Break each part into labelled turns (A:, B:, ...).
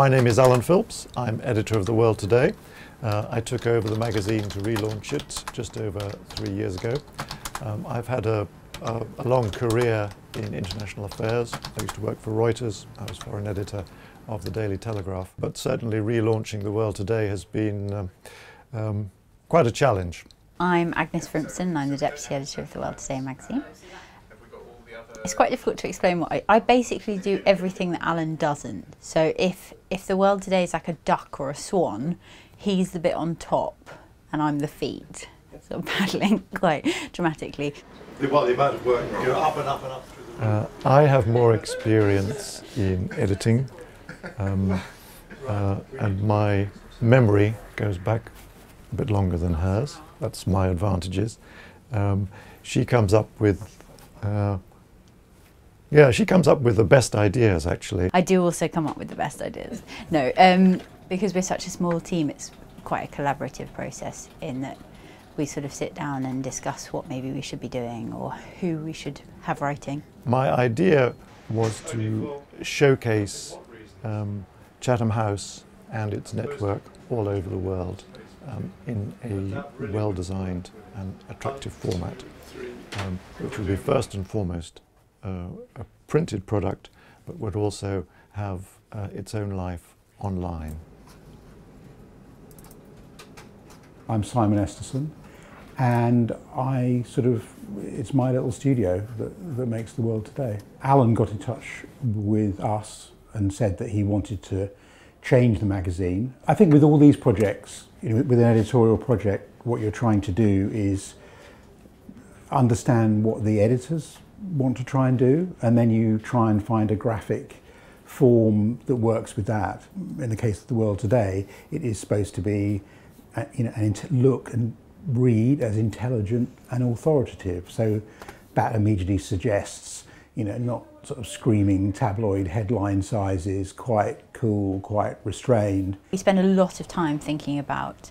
A: My name is Alan Philps. I'm editor of The World Today. I took over the magazine to relaunch it just over 3 years ago. I've had a long career in international affairs. I used to work for Reuters. I was foreign editor of the Daily Telegraph. But certainly relaunching The World Today has been quite a challenge.
B: I'm Agnes Frimpson and I'm the deputy editor of The World Today magazine. It's quite difficult to explain what I basically do everything that Alan doesn't. So if The World Today is like a duck or a swan, he's the bit on top and I'm the feet, sort of paddling quite dramatically.
A: The amount of work, you go up and up and up. I have more experience in editing and my memory goes back a bit longer than hers. That's my advantages. She comes up with she comes up with the best ideas, actually.
B: I do also come up with the best ideas. No, because we're such a small team, it's quite a collaborative process in that we sort of sit down and discuss what maybe we should be doing or who we should have writing.
A: My idea was to showcase Chatham House and its network all over the world in a well-designed and attractive format, which would be first and foremost a printed product, but would also have its own life online.
C: I'm Simon Esterson, and it's my little studio that makes The World Today. Alan got in touch with us and said that he wanted to change the magazine. I think with all these projects, with an editorial project, what you're trying to do is understand what the editors want to try and do, and then you try and find a graphic form that works with that. In the case of The World Today, it is supposed to be look and read as intelligent and authoritative. So that immediately suggests, not sort of screaming tabloid headline sizes, quite cool, quite restrained.
B: We spend a lot of time thinking about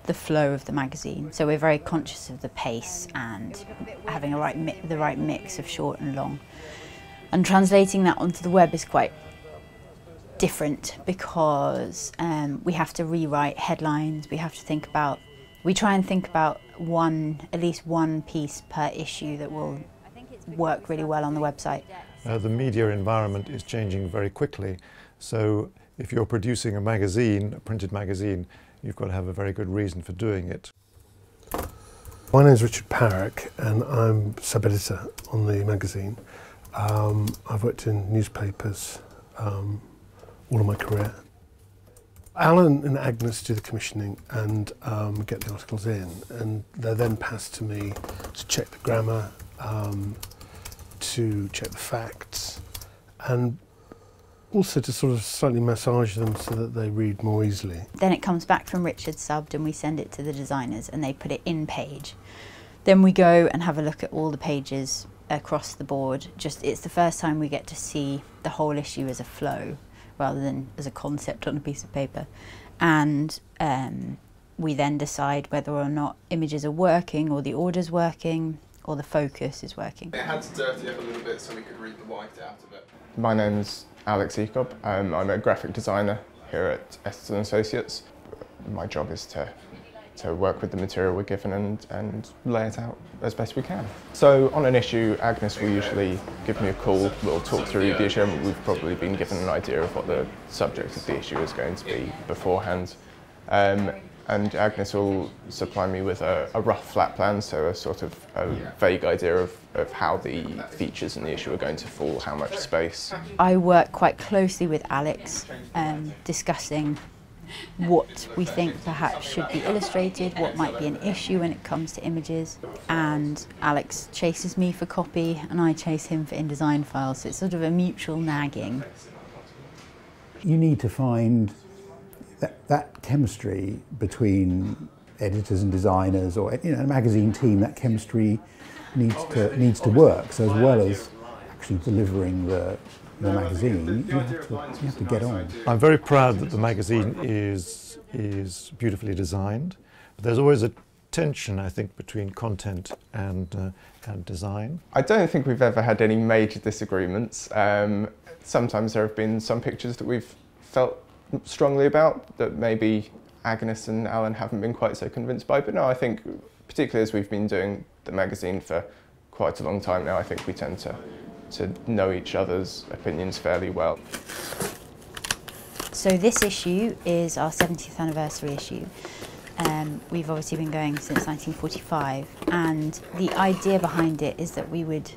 B: the flow of the magazine, so we're very conscious of the pace and having the right mix of short and long. And translating that onto the web is quite different because we have to rewrite headlines. We try and think about at least one piece per issue that will work really well on the website.
A: The media environment is changing very quickly, so if you're producing a magazine, a printed magazine, you've got to have a very good reason for doing it.
D: My name is Richard Parrock and I'm sub-editor on the magazine. I've worked in newspapers all of my career. Alan and Agnes do the commissioning and get the articles in, and they're then passed to me to check the grammar, to check the facts, and also to sort of slightly massage them so that they read more easily. Then
B: it comes back from Richard subbed and we send it to the designers and they put it in page. Then we go and have a look at all the pages across the board. It's the first time we get to see the whole issue as a flow rather than as a concept on a piece of paper. And we then decide whether or not images are working or the order's working or the focus is working.
E: It had to dirty up a little bit so we could read the white out of it.
F: My name's Alex Ecob. I'm a graphic designer here at Editorial Associates. My job is to work with the material we're given and lay it out as best we can. So on an issue, Agnes will usually give me a call, we'll talk through the issue, and we've probably been given an idea of what the subject of the issue is going to be beforehand. And Agnes will supply me with a rough flat plan, so a sort of a vague idea of how the features in the issue are going to fall, how much space.
B: I work quite closely with Alex, discussing what we think perhaps should be illustrated, what might be an issue when it comes to images, and Alex chases me for copy and I chase him for InDesign files, so it's sort of a mutual nagging.
C: You need to find that chemistry between editors and designers, or a magazine team. That chemistry needs to work. So as well as actually delivering the magazine, you have to get on.
A: I'm very proud that the magazine is beautifully designed, but there's always a tension, I think, between content and design.
F: I don't think we've ever had any major disagreements. Sometimes there have been some pictures that we've felt strongly about that maybe Agnes and Alan haven't been quite so convinced by. But no, I think particularly as we've been doing the magazine for quite a long time now, I think we tend to know each other's opinions fairly well.
B: So this issue is our 70th anniversary issue. We've obviously been going since 1945, and the idea behind it is that we would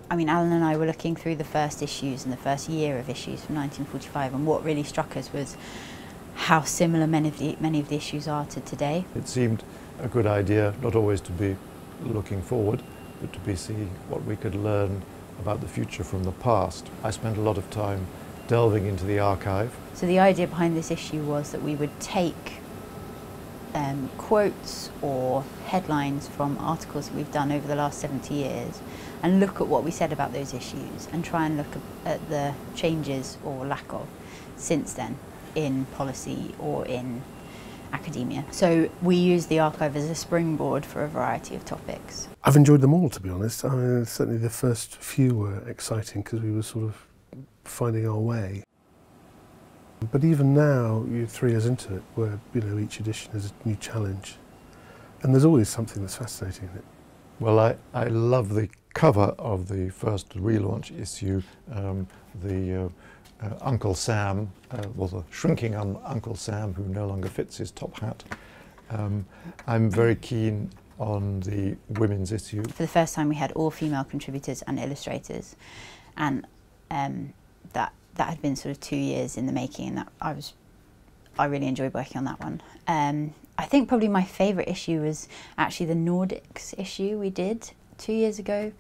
B: Alan and I were looking through the first issues and the first year of issues from 1945, and what really struck us was how similar many of the issues are to today.
A: It seemed a good idea not always to be looking forward, but to be seeing what we could learn about the future from the past. I spent a lot of time delving into the archive.
B: So the idea behind this issue was that we would take quotes or headlines from articles that we've done over the last 70 years and look at what we said about those issues and try and look at the changes or lack of since then in policy or in academia. So we use the archive as a springboard for a variety of topics.
D: I've enjoyed them all, to be honest. I mean, certainly the first few were exciting because we were sort of finding our way. But even now, 3 years into it, where each edition is a new challenge, and there's always something that's fascinating in it.
A: Well, I love the cover of the first relaunch issue, the Uncle Sam, well, the shrinking Uncle Sam who no longer fits his top hat. I'm very keen on the women's issue.
B: For the first time we had all female contributors and illustrators, and that had been sort of 2 years in the making, and that I really enjoyed working on that one. I think probably my favourite issue was actually the Nordics issue we did 2 years ago,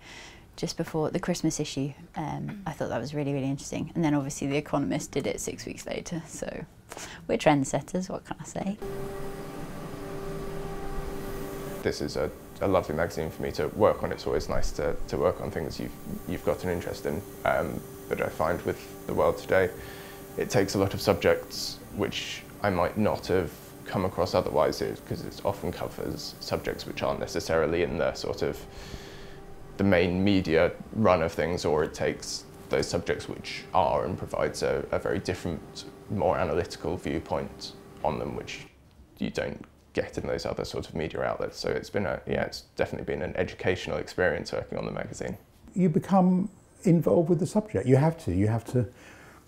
B: just before the Christmas issue. I thought that was really, really interesting. And then obviously The Economist did it 6 weeks later, so we're trendsetters, what can I say?
F: This is a lovely magazine for me to work on. It's always nice to work on things you've got an interest in. But I find with the world today, it takes a lot of subjects which I might not have come across otherwise, because it often covers subjects which aren't necessarily in the sort of the main media run of things, or it takes those subjects which are and provides a very different, more analytical viewpoint on them, which you don't get in those other sort of media outlets. So it's been it's definitely been an educational experience working on the magazine. You
C: become involved with the subject. You have to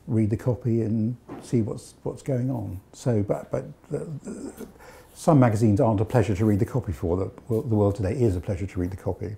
C: read the copy and see what's going on. So, but some magazines aren't a pleasure to read the copy for. The world today is a pleasure to read the copy.